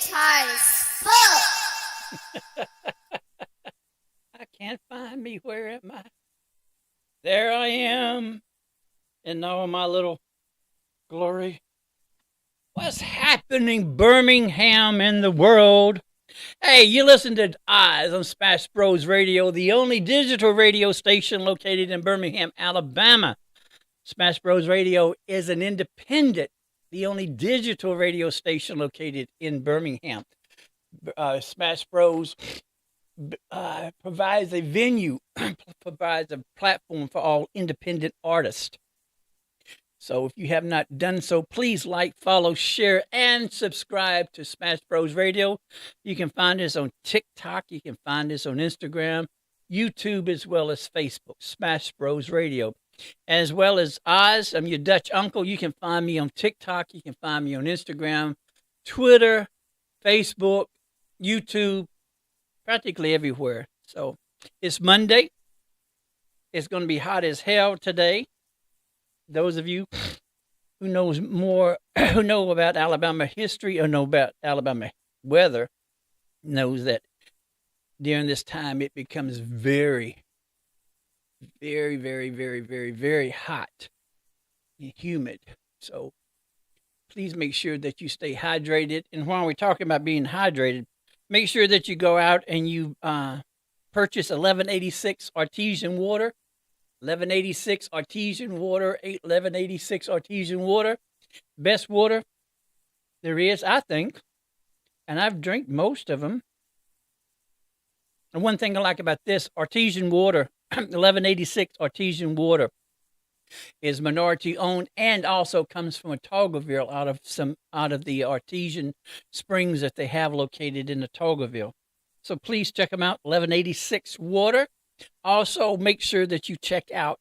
tired as fuck. I can't find me. Where am I? There I am in all my little glory. What's happening, Birmingham and the world? Hey, you listen to OZZz on Smash Bros Radio, the only digital radio station located in Birmingham, Alabama. Smash Bros Radio is an independent, the only digital radio station located in Birmingham. Smash Bros provides a venue, provides a platform for all independent artists. So if you have not done so, please like, follow, share, and subscribe to Smash Bros Radio. You can find us on TikTok. You can find us on Instagram, YouTube, as well as Facebook, Smash Bros Radio. As well as OZZz, I'm your Dutch uncle. You can find me on TikTok. You can find me on Instagram, Twitter, Facebook, YouTube, practically everywhere. So it's Monday. It's going to be hot as hell today. Those of you who knows more, who know about Alabama history or know about Alabama weather, knows that during this time it becomes very, very, very, very, very, very hot and humid. So please make sure that you stay hydrated. And while we're talking about being hydrated, make sure that you go out and you purchase 1186 artesian water. 1186 artesian water, 1186 artesian water. Best water there is, I think. And I've drank most of them. And one thing I like about this artesian water, 1186 artesian water, is minority owned and also comes from a Toggerville out of the artesian springs that they have located in the Toggerville. So please check them out, 1186 water. Also, make sure that you check out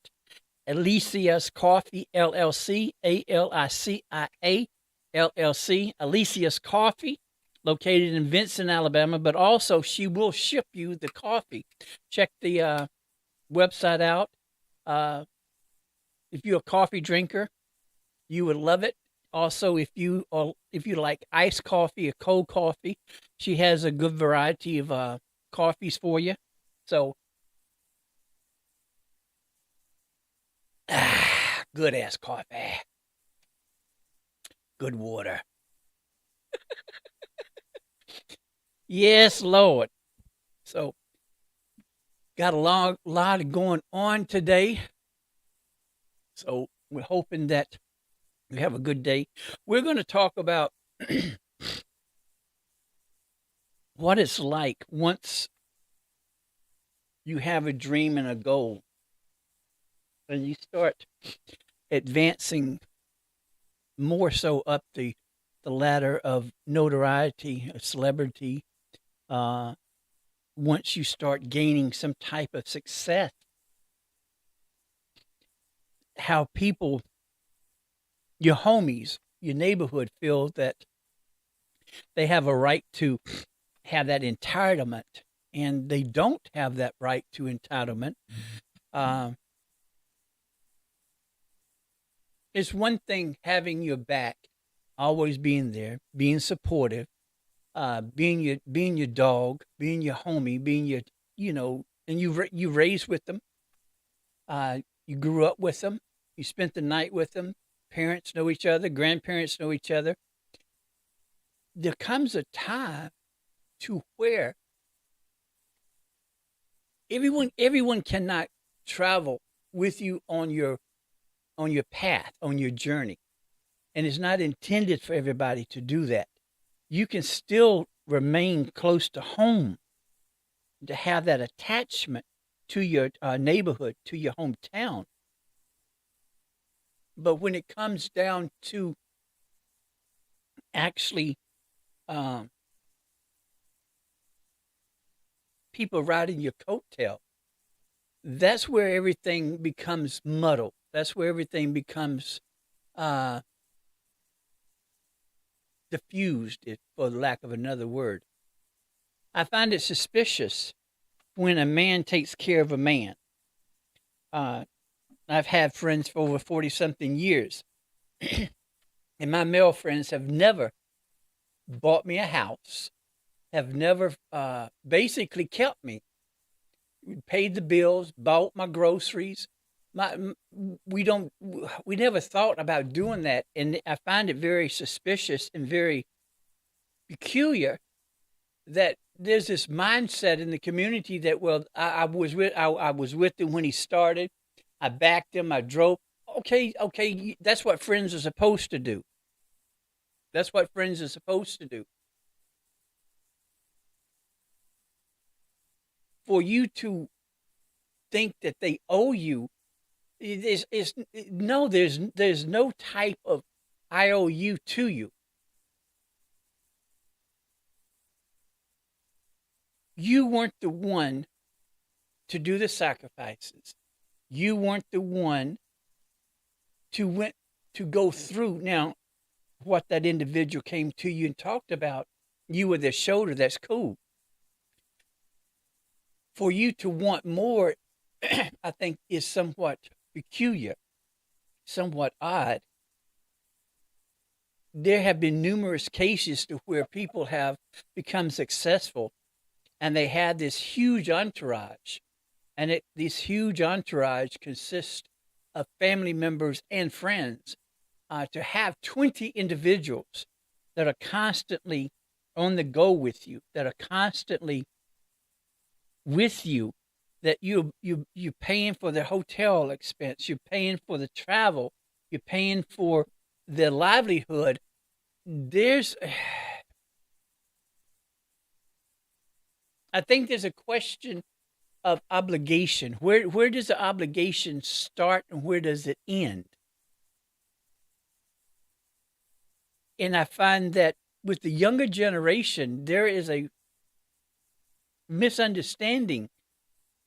Alicia's Coffee, LLC, ALICIA, LLC, Alicia's Coffee, located in Vincent, Alabama, but also she will ship you the coffee. Check the website out. If you're a coffee drinker, you would love it. Also, if you like iced coffee or cold coffee, she has a good variety of coffees for you. So, good ass coffee. Good water. Yes, Lord. So, got a lot going on today. So, we're hoping that we have a good day. We're going to talk about what it's like once you have a dream and a goal and you start advancing more so up the ladder of notoriety, celebrity, once you start gaining some type of success, how people, your homies, your neighborhood feel that they have a right to have that entitlement, and they don't have that right to entitlement. It's one thing having your back, always being there, being supportive, being your dog, being your homie, being your and you raised with them, you grew up with them, you spent the night with them. Parents know each other, grandparents know each other. There comes a time to where everyone cannot travel with you on your path, on your journey. And it's not intended for everybody to do that. You can still remain close to home, to have that attachment to your neighborhood, to your hometown. But when it comes down to actually people riding your coattail, that's where everything becomes muddled. That's where everything becomes diffused, for lack of another word. I find it suspicious when a man takes care of a man. I've had friends for over 40-something years, and my male friends have never bought me a house, have never basically kept me. Paid the bills, bought my groceries. My we don't we never thought about doing that, and I find it very suspicious and very peculiar that there's this mindset in the community that, well, I was with him when he started. I backed him. I drove. Okay, that's what friends are supposed to do. That's what friends are supposed to do. For you to think that they owe you, is no. There's no type of IOU to you. You weren't the one to do the sacrifices. You weren't the one to go through. Now, what that individual came to you and talked about, you were their shoulder. That's cool. For you to want more, I think, is somewhat peculiar, somewhat odd. There have been numerous cases to where people have become successful and they had this huge entourage. And this huge entourage consists of family members and friends. To have 20 individuals that are constantly on the go with you, that are constantly with you, that you're paying for their hotel expense, you're paying for the travel, you're paying for their livelihood. I think there's a question of obligation. Where does the obligation start and where does it end? And I find that with the younger generation, there is a misunderstanding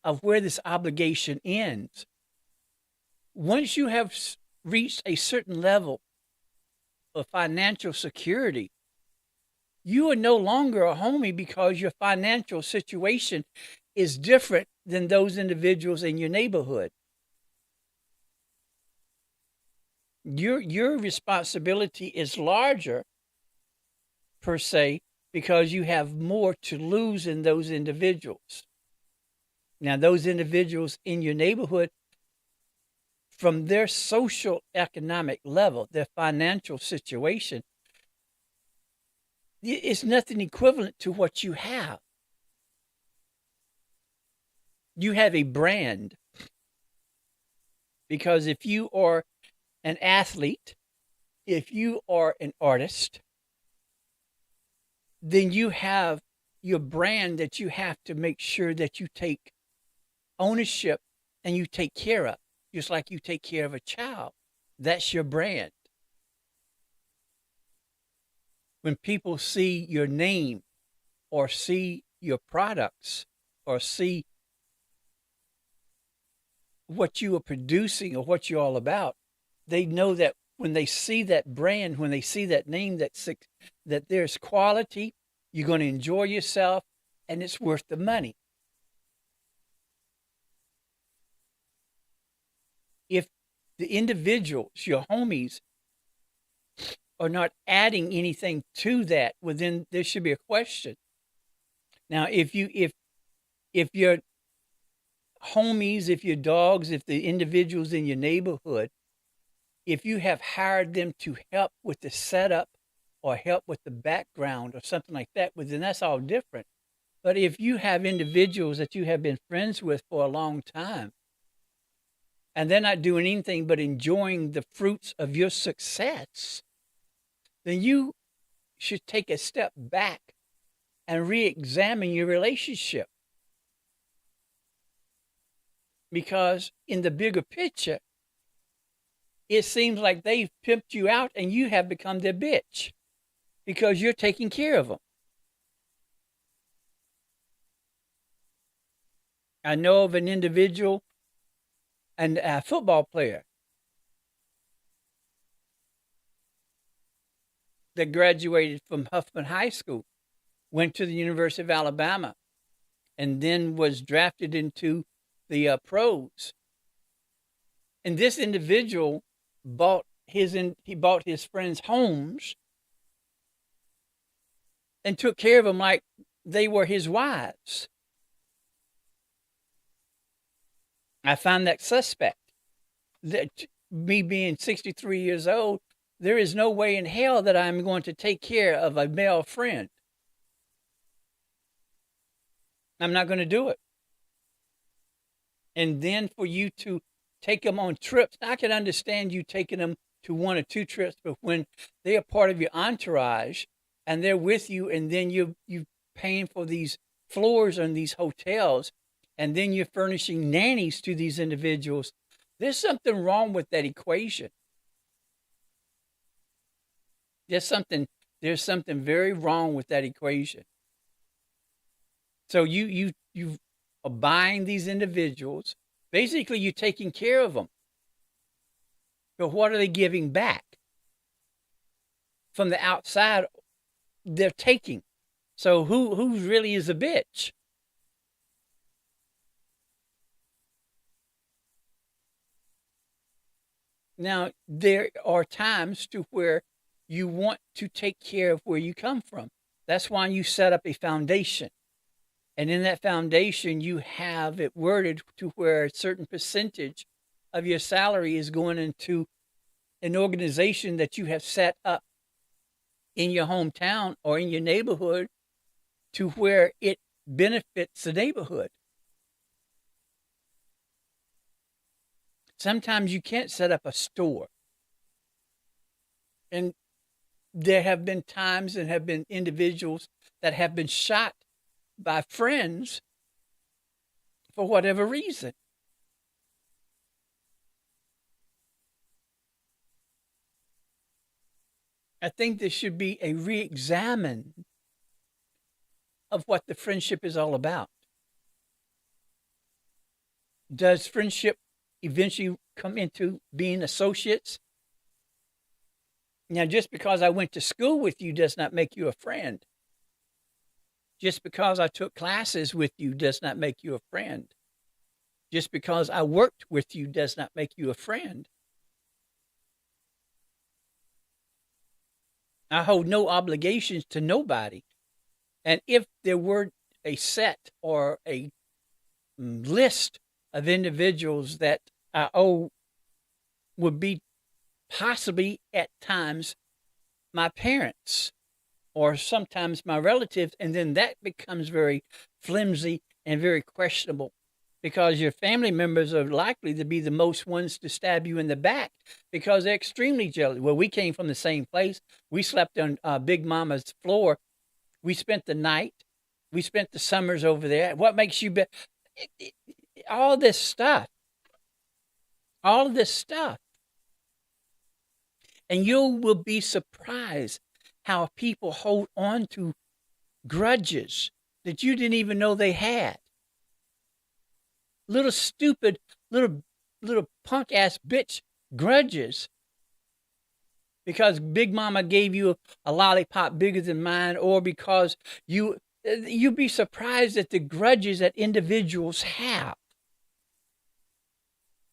of where this obligation ends. Once you have reached a certain level of financial security, you are no longer a homie because your financial situation is different than those individuals in your neighborhood. Your responsibility is larger, per se, because you have more to lose in those individuals. Now, those individuals in your neighborhood, from their social economic level, their financial situation, it's nothing equivalent to what you have. You have a brand. Because if you are an athlete, if you are an artist, then you have your brand that you have to make sure that you take ownership and you take care of, just like you take care of a child. That's your brand. When people see your name or see your products or see what you are producing or what you're all about, they know that when they see that brand, when they see that name, that there's quality, you're going to enjoy yourself, and it's worth the money. If the individuals, your homies, are not adding anything to that, well, then there should be a question. Now, if your homies, if your dogs, if the individuals in your neighborhood, if you have hired them to help with the setup or help with the background or something like that, well, then that's all different. But if you have individuals that you have been friends with for a long time, and they're not doing anything but enjoying the fruits of your success, then you should take a step back and re-examine your relationship. Because in the bigger picture, it seems like they've pimped you out and you have become their bitch because you're taking care of them. I know of an individual and a football player that graduated from Huffman High School, went to the University of Alabama, and then was drafted into the pros. And this individual bought his friends' homes and took care of them like they were his wives. I find that suspect. That me being 63 years old, there is no way in hell that I'm going to take care of a male friend. I'm not going to do it. And then for you to take them on trips, I can understand you taking them to 1 or 2 trips, but when they are part of your entourage and they're with you, and then you paying for these floors in these hotels, and then you're furnishing nannies to these individuals, there's something wrong with that equation. There's something very wrong with that equation. So you are buying these individuals. Basically, you're taking care of them. But what are they giving back? From the outside, they're taking. So who really is a bitch? Now, there are times to where you want to take care of where you come from. That's why you set up a foundation. And in that foundation, you have it worded to where a certain percentage of your salary is going into an organization that you have set up in your hometown or in your neighborhood to where it benefits the neighborhood. Sometimes you can't set up a store. And there have been times and have been individuals that have been shot by friends for whatever reason. I think there should be a re-examine of what the friendship is all about. Does friendship eventually come into being associates? Now, just because I went to school with you does not make you a friend. Just because I took classes with you does not make you a friend. Just because I worked with you does not make you a friend. I hold no obligations to nobody. And if there were a set or a list of individuals that I owe, would be possibly at times my parents or sometimes my relatives, and then that becomes very flimsy and very questionable, because your family members are likely to be the most ones to stab you in the back because they're extremely jealous. Well, we came from the same place. We slept on Big Mama's floor. We spent the night. We spent the summers over there. What makes you be? All this stuff. All of this stuff. And you will be surprised how people hold on to grudges that you didn't even know they had. Little stupid, little punk ass bitch grudges because Big Mama gave you a lollipop bigger than mine, or because you'd be surprised at the grudges that individuals have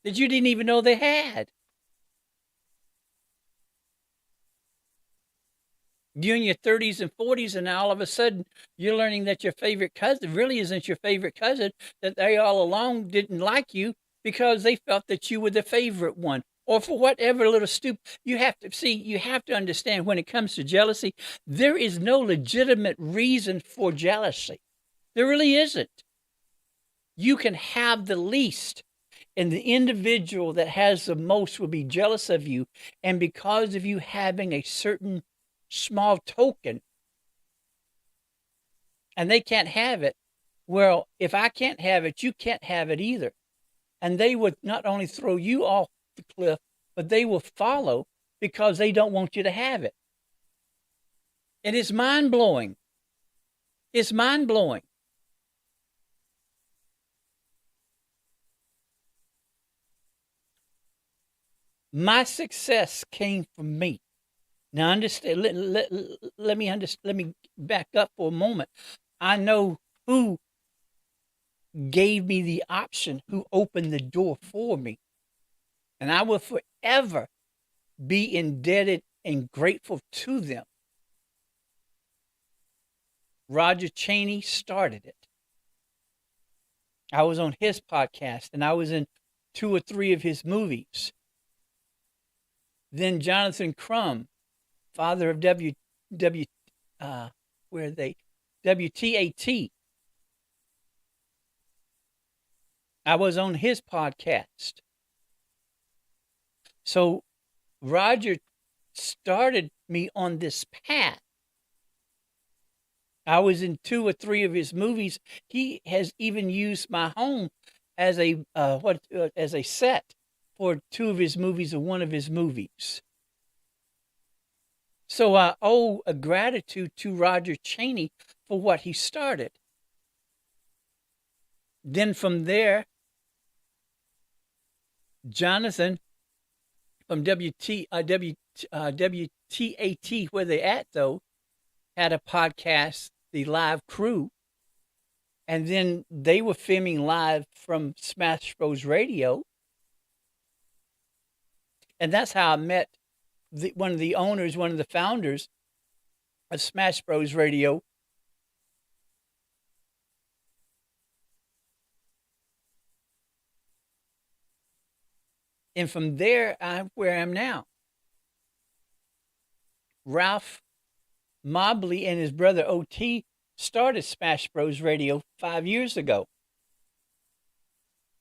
that you didn't even know they had. You're in your 30s and 40s, and now all of a sudden you're learning that your favorite cousin really isn't your favorite cousin, that they all along didn't like you because they felt that you were the favorite one, or for whatever little stupid. You have to understand, when it comes to jealousy, there is no legitimate reason for jealousy. There really isn't. You can have the least, and the individual that has the most will be jealous of you, and because of you having a certain small token, and they can't have it, well, if I can't have it, you can't have it either. And they would not only throw you off the cliff, but they will follow because they don't want you to have it. And it's mind-blowing. It's mind-blowing. My success came from me. Now, understand. Let me back up for a moment. I know who gave me the option, who opened the door for me, and I will forever be indebted and grateful to them. Roger Chaney started it. I was on his podcast, and I was in 2 or 3 of his movies. Then Jonathan Crumb, father of where are they? WTAT. I was on his podcast. So Roger started me on this path. I was in 2 or 3 of his movies. He has even used my home as a as a set for 2 of his movies or 1 of his movies. So I owe a gratitude to Roger Chaney for what he started. Then from there, Jonathan from WTAT, where they at though, had a podcast, The Live Crew, and then they were filming live from Smash Bros. Radio, and that's how I met one of the owners, one of the founders of Smash Bros. Radio. And from there, I'm where I am now. Ralph Mobley and his brother OT started Smash Bros. Radio 5 years ago.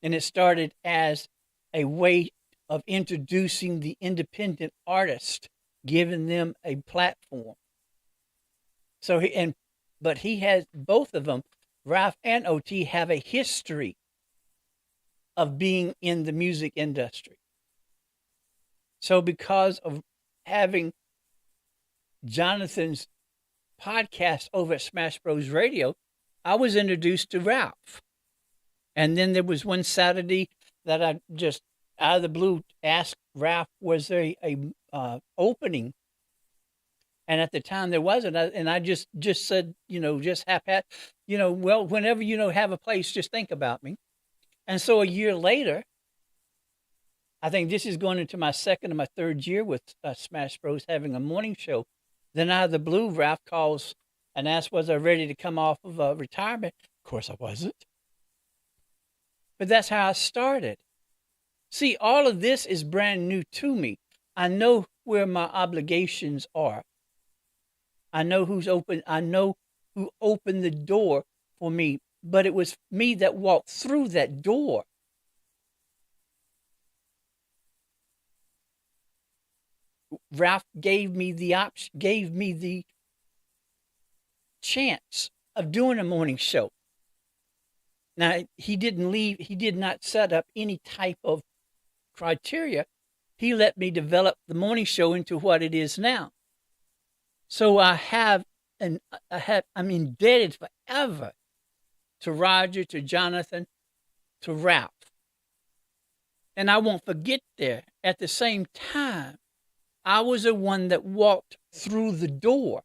And it started as a way of introducing the independent artist, giving them a platform. But he has, both of them, Ralph and OT, have a history of being in the music industry. So because of having Jonathan's podcast over at Smash Bros. Radio, I was introduced to Ralph. And then there was one Saturday that I just out of the blue asked Ralph, was there a opening? And at the time there wasn't. And I just said, just well, whenever, have a place, just think about me. And so a year later, I think this is going into my 2nd or my 3rd year with Smash Bros. Having a morning show. Then out of the blue, Ralph calls and asks, was I ready to come off of retirement? Of course I wasn't. But that's how I started. See, all of this is brand new to me. I know where my obligations are. I know who's open. I know who opened the door for me. But it was me that walked through that door. Ralph gave me the option, gave me the chance of doing a morning show. Now, he did not set up any type of criteria. He let me develop the morning show into what it is now. So I'm indebted forever to Roger, to Jonathan, to Ralph. And I won't forget there, at the same time, I was the one that walked through the door.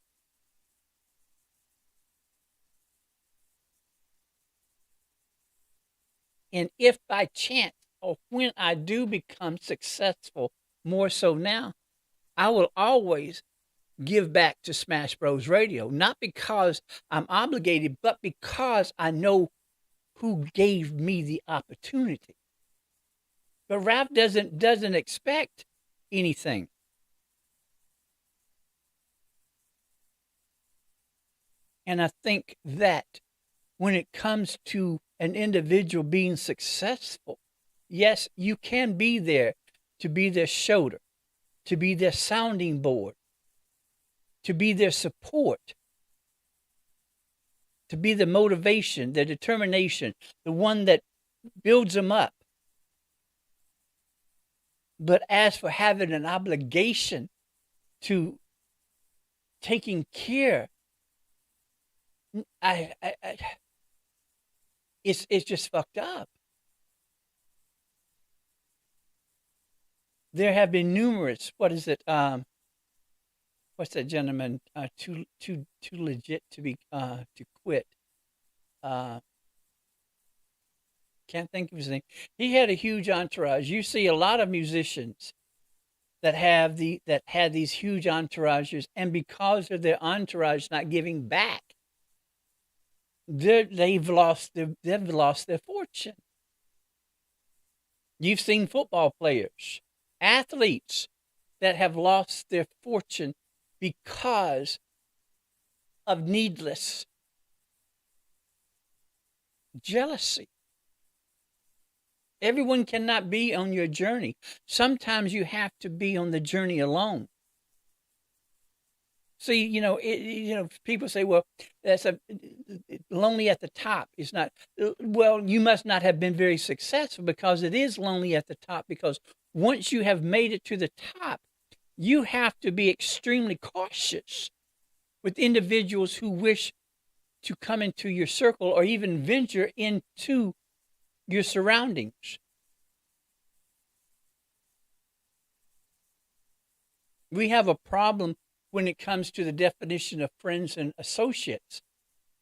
And if by chance or when I do become successful, more so now, I will always give back to Smash Bros. Radio. Not because I'm obligated, but because I know who gave me the opportunity. But Ralph doesn't expect anything. And I think that when it comes to an individual being successful, yes, you can be there to be their shoulder, to be their sounding board, to be their support, to be the motivation, the determination, the one that builds them up. But as for having an obligation to taking care, it's just fucked up. There have been numerous. What is it? What's that gentleman? Too legit to be to quit. Can't think of his name. He had a huge entourage. You see a lot of musicians that had these huge entourages, and because of their entourage not giving back, they've lost their fortune. You've seen football players, athletes that have lost their fortune because of needless jealousy. Everyone cannot be on your journey. Sometimes you have to be on the journey alone. See, people say, well, that's lonely at the top. It's not, well, you must not have been very successful, because it is lonely at the top, because once you have made it to the top, you have to be extremely cautious with individuals who wish to come into your circle or even venture into your surroundings. We have a problem when it comes to the definition of friends and associates.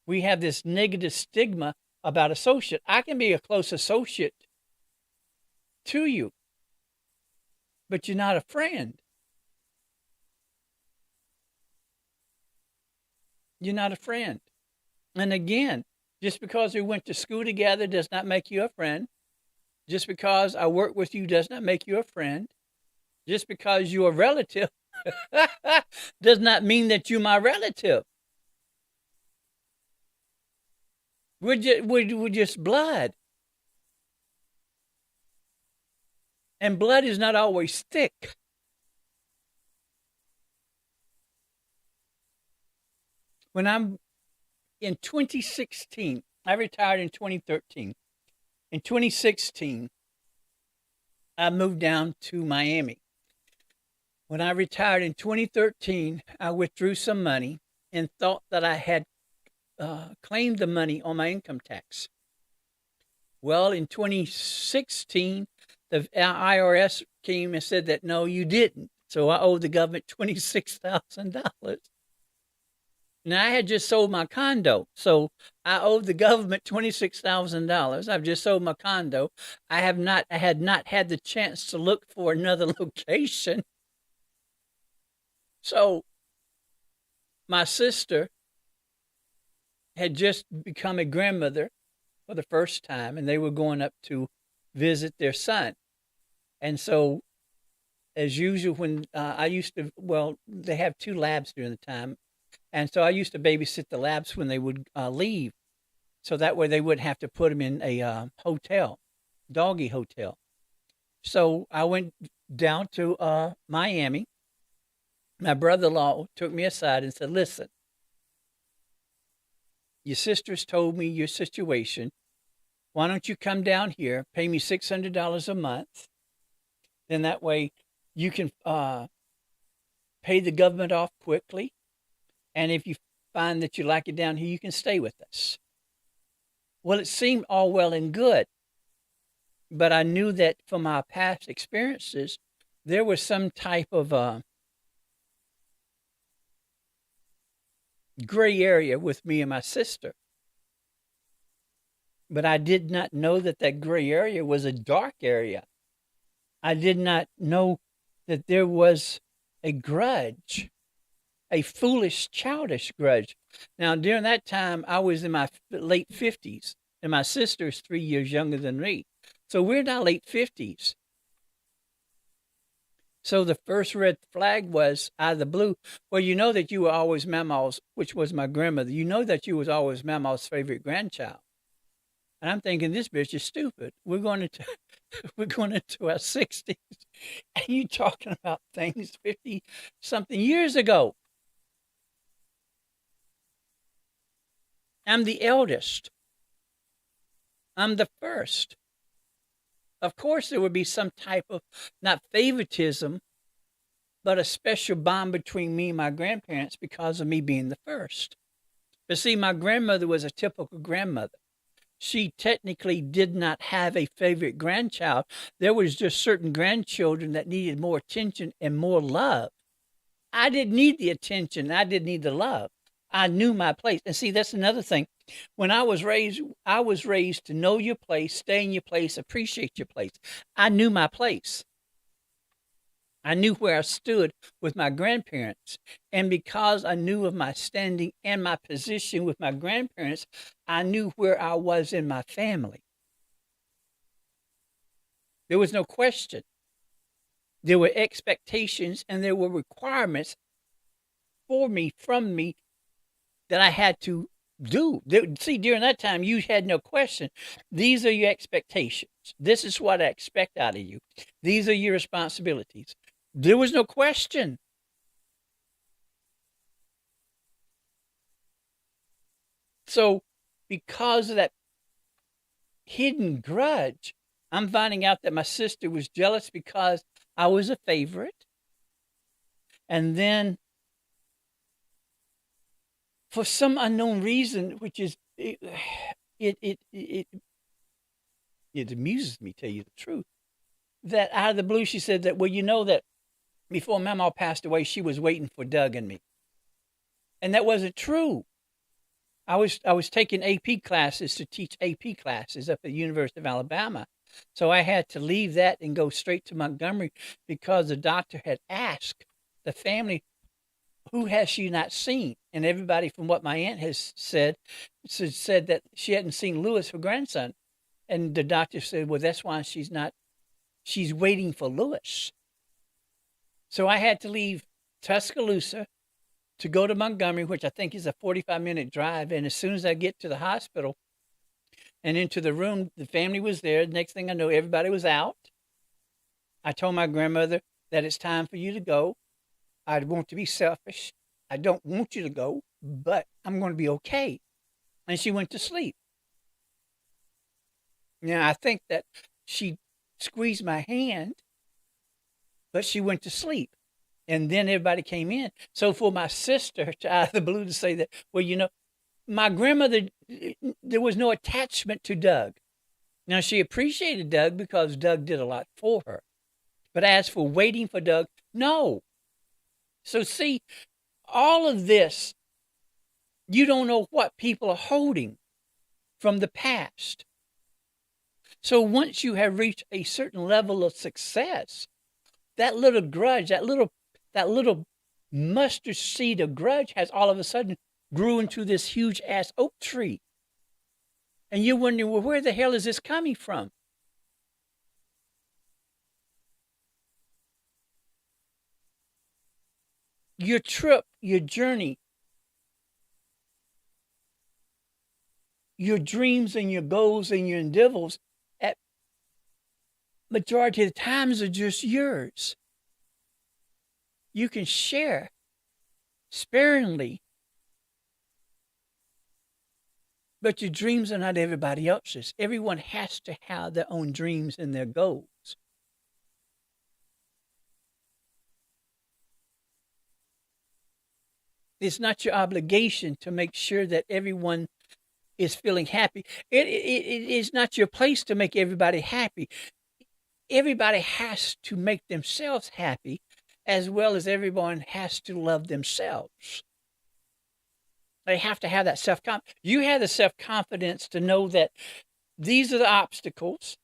We have this negative stigma about associate. I can be a close associate to you, but you're not a friend. You're not a friend. And again, just because we went to school together does not make you a friend. Just because I work with you does not make you a friend. Just because you're a relative does not mean that you're my relative. We're just blood. And blood is not always thick. When I'm in 2016, I retired in 2013. In 2016, I moved down to Miami. When I retired in 2013, I withdrew some money and thought that I had claimed the money on my income tax. Well, in 2016, the IRS came and said that, no, you didn't. So I owed the government $26,000. Now, I had just sold my condo, so I owed the government $26,000. I've just sold my condo. I had not had the chance to look for another location. So my sister had just become a grandmother for the first time, and they were going up to visit their son. And so, as usual, when they have 2 labs during the time. And so I used to babysit the labs when they would leave. So that way they wouldn't have to put them in a hotel, doggy hotel. So I went down to Miami. My brother-in-law took me aside and said, listen, your sister's told me your situation. Why don't you come down here, pay me $600 a month? Then that way you can pay the government off quickly. And if you find that you like it down here, you can stay with us. Well, it seemed all well and good. But I knew that from my past experiences, there was some type of gray area with me and my sister. But I did not know that gray area was a dark area. I did not know that there was a grudge. A foolish, childish grudge. Now, during that time, I was in my late 50s, and my sister is 3 years younger than me. So we're in our late 50s. So the first red flag was out of the blue. Well, you know that you were always Mama's, which was my grandmother. You know that you was always Mama's favorite grandchild. And I'm thinking, this bitch is stupid. We're going into our 60s, and you talking about things 50-something years ago. I'm the eldest. I'm the first. Of course, there would be some type of, not favoritism, but a special bond between me and my grandparents because of me being the first. But see, my grandmother was a typical grandmother. She technically did not have a favorite grandchild. There was just certain grandchildren that needed more attention and more love. I didn't need the attention. I didn't need the love. I knew my place. And see, that's another thing. When I was raised to know your place, stay in your place, appreciate your place. I knew my place. I knew where I stood with my grandparents. And because I knew of my standing and my position with my grandparents, I knew where I was in my family. There was no question. There were expectations and there were requirements for me, from me, that I had to do. See, during that time, you had no question. These are your expectations. This is what I expect out of you. These are your responsibilities. There was no question. So, because of that hidden grudge, I'm finding out that my sister was jealous because I was a favorite. And then, for some unknown reason, which is it amuses me, tell you the truth, that out of the blue she said that, well, you know that before Mama passed away, she was waiting for Doug and me, and that wasn't true. I was taking AP classes to teach AP classes up at the University of Alabama, so I had to leave that and go straight to Montgomery because the doctor had asked the family, who has she not seen? And everybody, from what my aunt has said that she hadn't seen Lewis, her grandson. And the doctor said, well, that's why she's waiting for Lewis. So I had to leave Tuscaloosa to go to Montgomery, which I think is a 45-minute drive. And as soon as I get to the hospital and into the room, the family was there. Next thing I know, everybody was out. I told my grandmother that it's time for you to go. I want to be selfish. I don't want you to go, but I'm going to be okay. And she went to sleep. Now, I think that she squeezed my hand, but she went to sleep. And then everybody came in. So for my sister to out of the blue to say that, well, you know, my grandmother, there was no attachment to Doug. Now, she appreciated Doug because Doug did a lot for her. But as for waiting for Doug, no. So see, all of this, you don't know what people are holding from the past. So once you have reached a certain level of success, that little grudge, that little mustard seed of grudge has all of a sudden grew into this huge ass oak tree. And you're wondering, well, where the hell is this coming from? Your trip, your journey, your dreams and your goals and your endeavors at majority of the times are just yours. You can share sparingly, but your dreams are not everybody else's. Everyone has to have their own dreams and their goals. It's not your obligation to make sure that everyone is feeling happy. It is not your place to make everybody happy. Everybody has to make themselves happy, as well as everyone has to love themselves. They have to have that self-confidence. You have the self-confidence to know that these are the obstacles,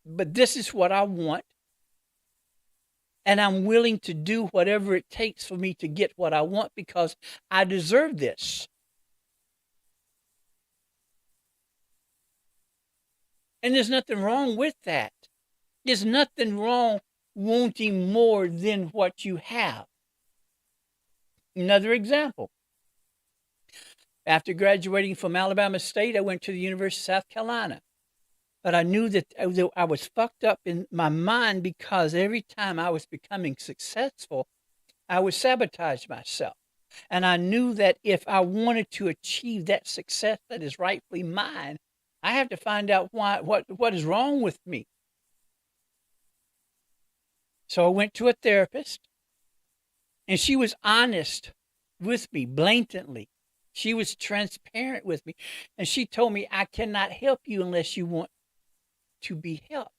but this is what I want. And I'm willing to do whatever it takes for me to get what I want because I deserve this. And there's nothing wrong with that. There's nothing wrong wanting more than what you have. Another example. After graduating from Alabama State, I went to the University of South Carolina. But I knew that I was fucked up in my mind because every time I was becoming successful, I would sabotage myself. And I knew that if I wanted to achieve that success that is rightfully mine, I have to find out what is wrong with me. So I went to a therapist, and she was honest with me, blatantly. She was transparent with me. And she told me, I cannot help you unless you want to be helped.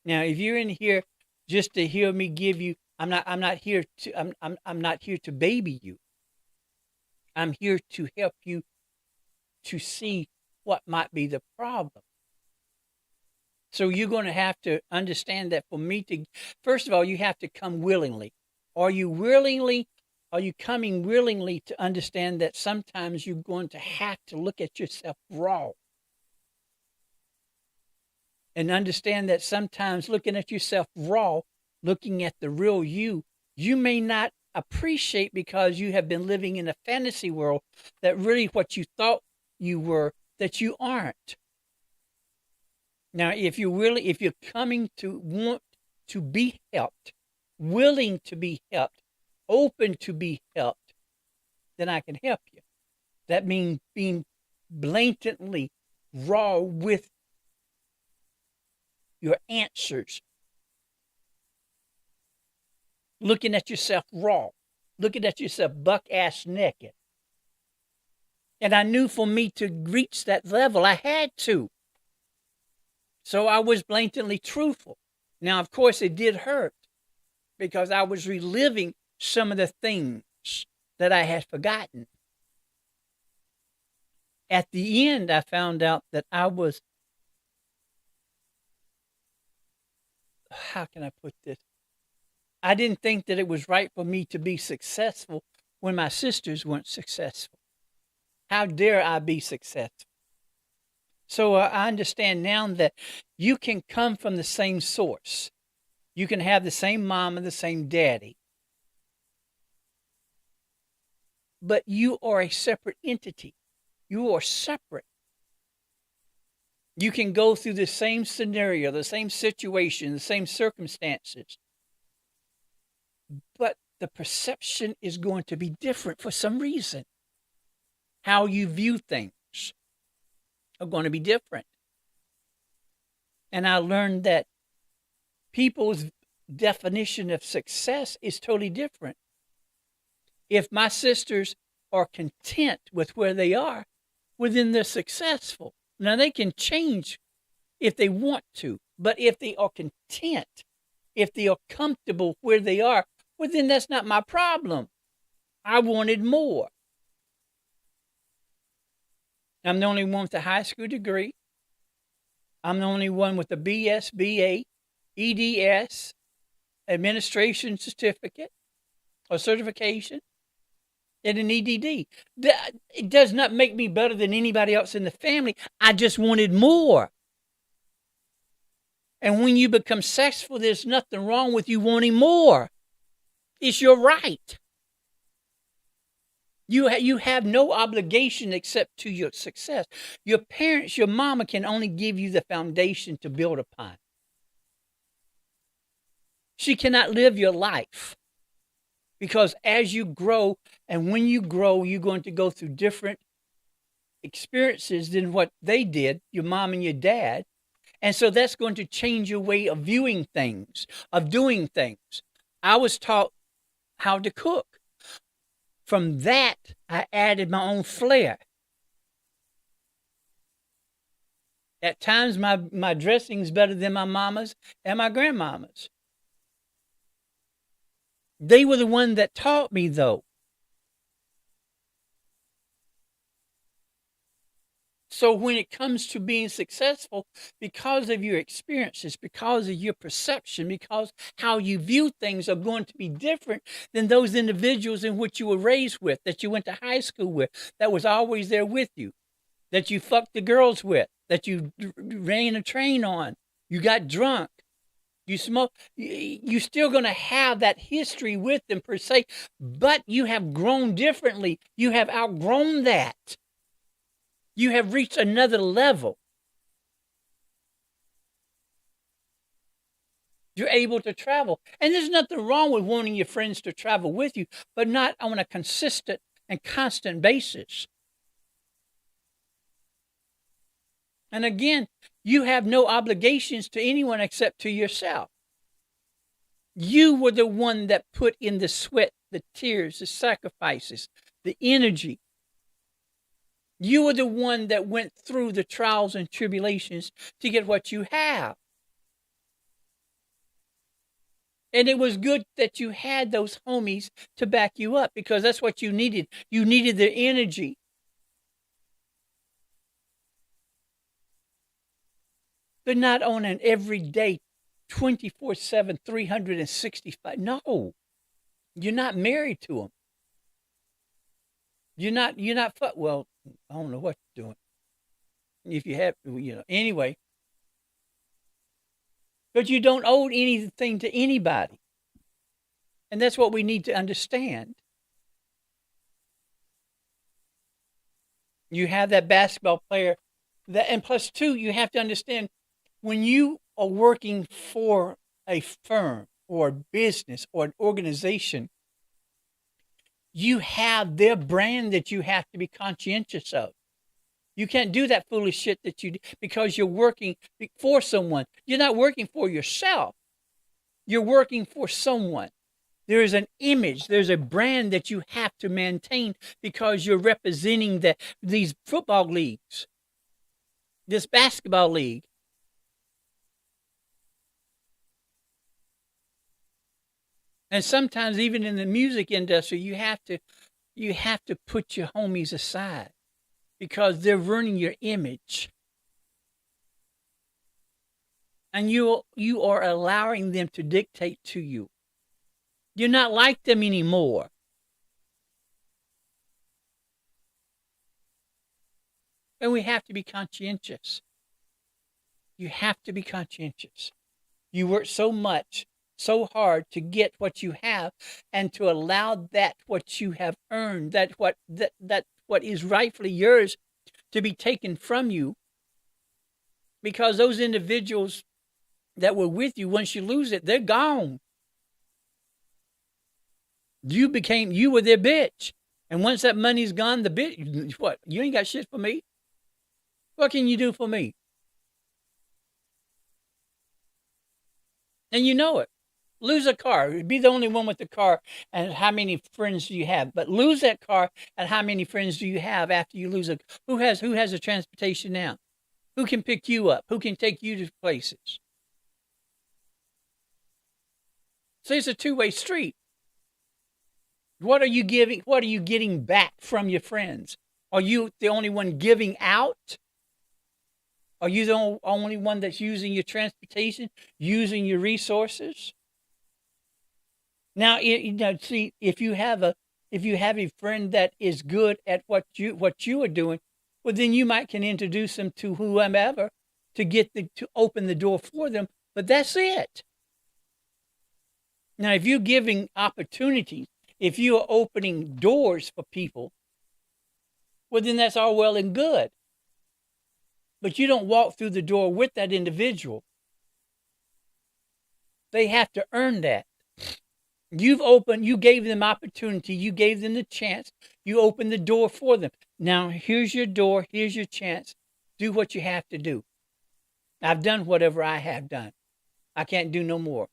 Now, if you're in here just to hear me give you, I'm not here to baby you. I'm here to help you to see what might be the problem. So you're going to have to understand that for me to, first of all, you have to come willingly. Are you willingly, are you coming willingly to understand that sometimes you're going to have to look at yourself raw and understand that sometimes looking at yourself raw, looking at the real you, you may not appreciate because you have been living in a fantasy world that really what you thought you were, that you aren't. Now, if you're coming to want to be helped, willing to be helped, open to be helped, then I can help you. That means being blatantly raw with your answers. Looking at yourself raw, looking at yourself buck-ass naked. And I knew for me to reach that level, I had to. So I was blatantly truthful. Now, of course, it did hurt because I was reliving some of the things that I had forgotten. At the end, I found out that I was, how can I put this? I didn't think that it was right for me to be successful when my sisters weren't successful. How dare I be successful? So I understand now that you can come from the same source. You can have the same mom and the same daddy. But you are a separate entity. You are separate. You can go through the same scenario, the same situation, the same circumstances. But the perception is going to be different for some reason. How you view things are going to be different. And I learned that people's definition of success is totally different. If my sisters are content with where they are, well, then they're successful. Now, they can change if they want to, but if they are content, if they are comfortable where they are, well, then that's not my problem. I wanted more. I'm the only one with a high school degree. I'm the only one with a BS, BA, EDS, administration certificate or certification, and an EDD. It does not make me better than anybody else in the family. I just wanted more. And when you become successful, there's nothing wrong with you wanting more. It's your right. You have no obligation except to your success. Your parents, your mama can only give you the foundation to build upon. She cannot live your life because as you grow and when you grow, you're going to go through different experiences than what they did, your mom and your dad. And so that's going to change your way of viewing things, of doing things. I was taught how to cook. From that, I added my own flair. At times, my dressing's better than my mama's and my grandmama's. They were the one that taught me, though. So when it comes to being successful, because of your experiences, because of your perception, because how you view things are going to be different than those individuals in which you were raised with, that you went to high school with, that was always there with you, that you fucked the girls with, that you ran a train on, you got drunk, you smoke. You're still going to have that history with them per se, but you have grown differently. You have outgrown that. You have reached another level. You're able to travel. And there's nothing wrong with wanting your friends to travel with you, but not on a consistent and constant basis. And again, you have no obligations to anyone except to yourself. You were the one that put in the sweat, the tears, the sacrifices, the energy. You were the one that went through the trials and tribulations to get what you have. And it was good that you had those homies to back you up because that's what you needed. You needed their energy. but not on an everyday 24/7, 365. No, you're not married to them. Well, I don't know what you're doing. If you have, anyway, but you don't owe anything to anybody. And that's what we need to understand. You have that basketball player and plus two, you have to understand when you are working for a firm or a business or an organization, you have their brand that you have to be conscientious of. You can't do that foolish shit that you do because you're working for someone. You're not working for yourself. You're working for someone. There is an image, there's a brand that you have to maintain because you're representing these football leagues, this basketball league. And sometimes even in the music industry, you have to put your homies aside because they're ruining your image. And you are allowing them to dictate to you. You're not like them anymore. And we have to be conscientious. You have to be conscientious. You work so much, so hard to get what you have and to allow that what you have earned, that what is rightfully yours to be taken from you. Because those individuals that were with you, once you lose it, they're gone. You were their bitch. And once that money's gone, the bitch, what? You ain't got shit for me? What can you do for me? And you know it. Lose a car. Be the only one with the car and how many friends do you have? But lose that car and how many friends do you have after you lose it? Who has the transportation now? Who can pick you up? Who can take you to places? So it's a two-way street. What are you giving? What are you getting back from your friends? Are you the only one giving out? Are you the only one that's using your transportation, using your resources? Now, see, if you have a friend that is good at what you are doing, well, then you can introduce them to whomever to open the door for them. But that's it. Now, if you're giving opportunities, if you are opening doors for people, well, then that's all well and good. But you don't walk through the door with that individual. They have to earn that. You gave them opportunity, you gave them the chance, you opened the door for them. Now, here's your door, here's your chance. Do what you have to do. I've done whatever I have done. I can't do no more.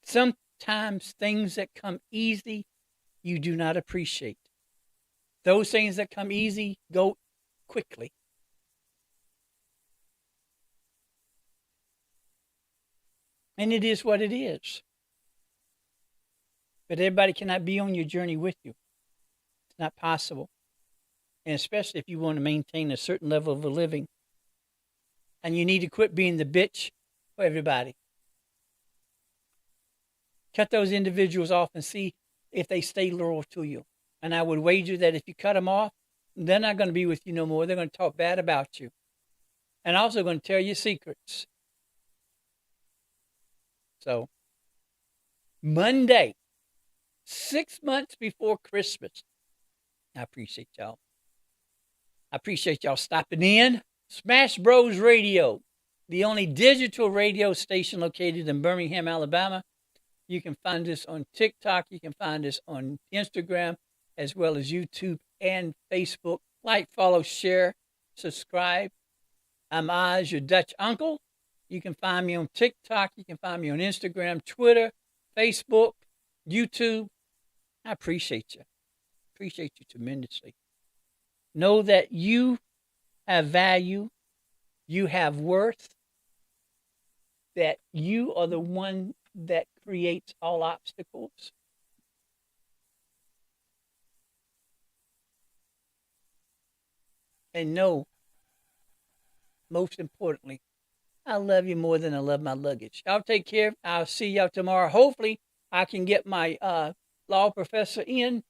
Sometimes things that come easy, you do not appreciate. Those things that come easy go quickly. And it is what it is. But everybody cannot be on your journey with you. It's not possible. And especially if you want to maintain a certain level of a living. And you need to quit being the bitch for everybody. Cut those individuals off and see if they stay loyal to you. And I would wager that if you cut them off, they're not going to be with you no more. They're going to talk bad about you. And also going to tell you secrets. So, Monday, 6 months before Christmas. I appreciate y'all. I appreciate y'all stopping in. Smash Bros Radio, the only digital radio station located in Birmingham, Alabama. You can find us on TikTok. You can find us on Instagram, as well as YouTube and Facebook. Like, follow, share, subscribe. I'm OZZz, your Dutch uncle. You can find me on TikTok. You can find me on Instagram, Twitter, Facebook, YouTube. I appreciate you. Appreciate you tremendously. Know that you have value. You have worth. That you are the one that creates all obstacles. And know most importantly, I love you more than I love my luggage. Y'all take care. I'll see y'all tomorrow. Hopefully, I can get my law professor in,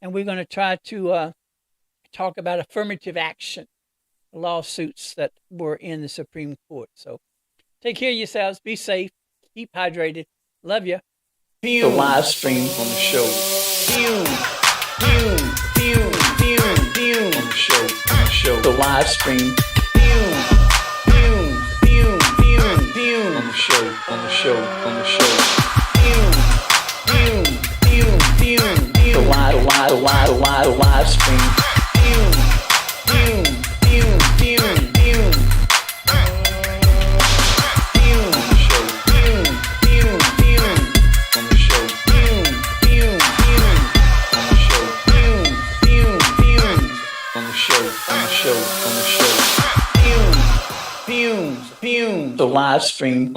and we're going to try to talk about affirmative action lawsuits that were in the Supreme Court. So take care of yourselves. Be safe. Keep hydrated. Love you. The live stream on the show. On the show. The live stream. On the show. On the show. On the show. The live stream. The live stream.